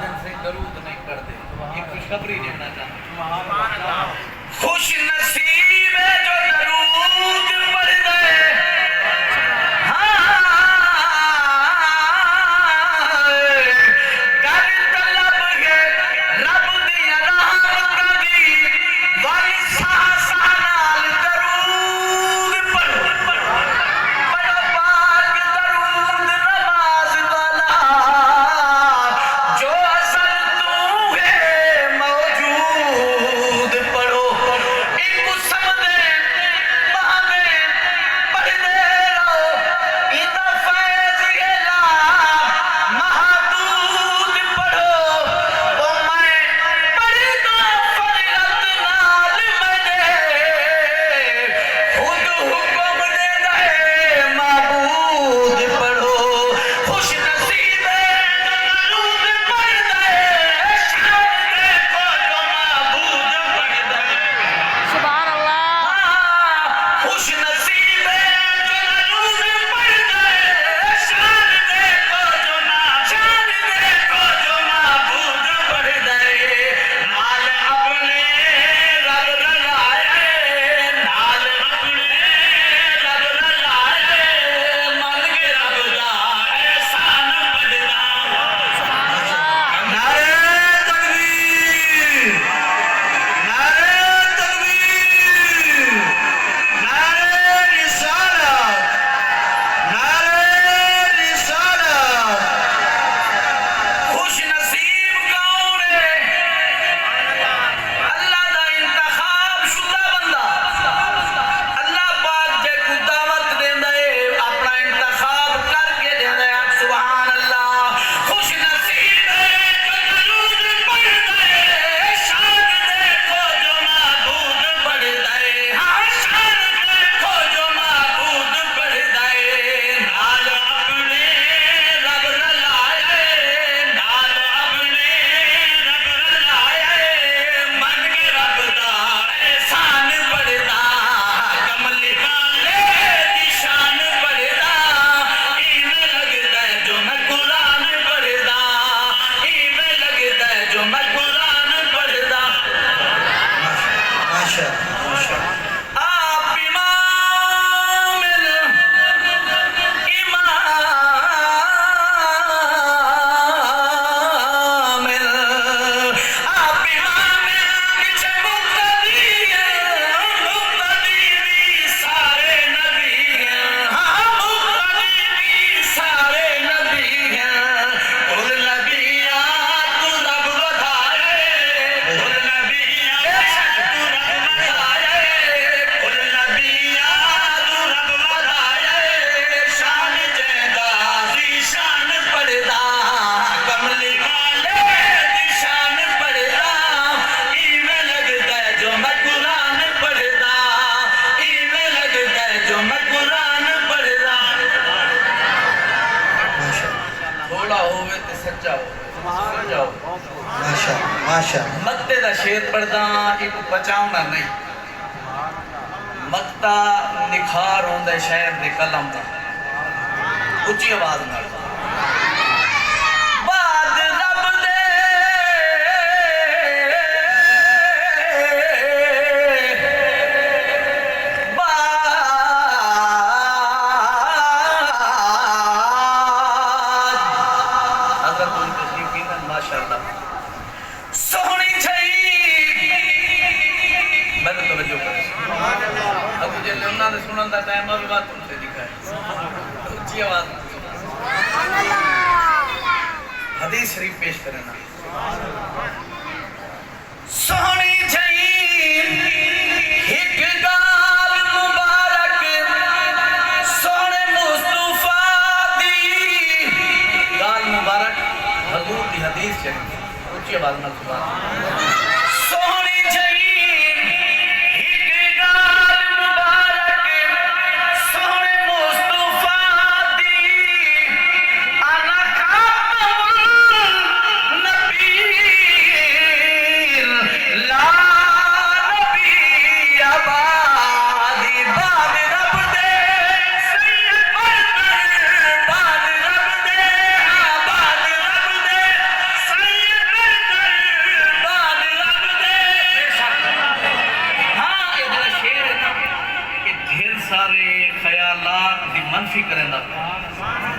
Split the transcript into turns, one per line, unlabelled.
دن سے درود نہیں پڑھتے. یہ خوشخبری دینا چاہتا ہوں.
خوش نصیب ہے جو درود پڑھ گئے. کر طلب ہے رب دیا رحمت دی والی ساسا نال درود پڑھو. پڑھو پاک درود نماز والا جو اصل تو ہے موجود. پڑھو ایک قسم دے بہانے پڑھ دے رہو. ایدہ فیض گلا محدود. پڑھو او میں پڑھ دو فرغت نال منے خود حکم دے دے معبود. پڑھو خوش نصیب ہے جو درود پڑھ دے. شان دیکھو جو معبود پڑھ دے.
سبحان اللہ.
خوش نصیب ہے جو درود پڑھ دے. شان دیکھو جو معبود پڑھ دے. نال اپنے رب رلائے. نال اپنے رب رلائے. من کے رب دا احسان پڑھنا. نعرہ تکبیر. نعرہ تکبیر. نعرہ رسالت. نعرہ رسالت. خوش نصیب کون ہے؟ اللہ دا انتخاب شدہ بندہ. اللہ پاک جے کو دعوت دیندہ ہے اپنا انتخاب کر کے دیندہ ہے. سبحان اللہ. خوش نصیب ہے جو درود پڑھ دے. شان دیکھو جو معبود پڑھ دے. ہاں شان دیکھو جو معبود پڑھ دے. نال اپنے رب رلائے. نال اپنے رب رلائے. من کے رب دا احسان پڑھدا. کملی والے دی شان پڑھدا. ایویں لگدا ہے جو میں قرآن پڑھدا. ایویں لگدا ہے جو میں قرآن پڑھدا. آپ امام آپ امام پیچھے مقتدی ہیں. مقتدی بھی سارے نبی ہیں. ہاں مقتدی بھی سارے نبی ہیں. کل نبیات رب بدھائے. کل نبیات رب بدھائے. کل نبیات رب بدھائے. شان جیدہ دی شان پڑھدا. کملی والے دی شان پڑھدا. ایویں لگدا ہے جو میں قرآن پڑھدا. ایویں لگدا ہے جو میں قرآن پڑھدا.
تھوڑا ہوئے تے سچا ہوئے. سمجھاؤ. مکتے دا شیر پڑھدا ایک بچاؤنا نہیں. مکتا نکھار ہوندے شہر دے کلم دا. اچھی آواز نال.
بعد رب دے
حضرت ان تشریف کی ماشاءاللہ.
سونی چھئی.
میں نے توجہ کریں. اب جلے انہاں نے سنن دا ٹائم ابھی بات ان سے دکھا ہے. اچھی آواز. حدیث شریف پیش کریں نا.
سونی چھئی ایک گال مبارک سونے مصطفیٰ دی.
گال مبارک حضور دی حدیث شریف. اچھی آواز نال سبحان اللہ.
سونی چھئی ایک گال مبارک سونے مصطفیٰ دی. انا خاتم النبیین لا نبی آبادی. بعد رب دے سید بعد رب دے. بعد رب دے سید منفی کریں دا پہ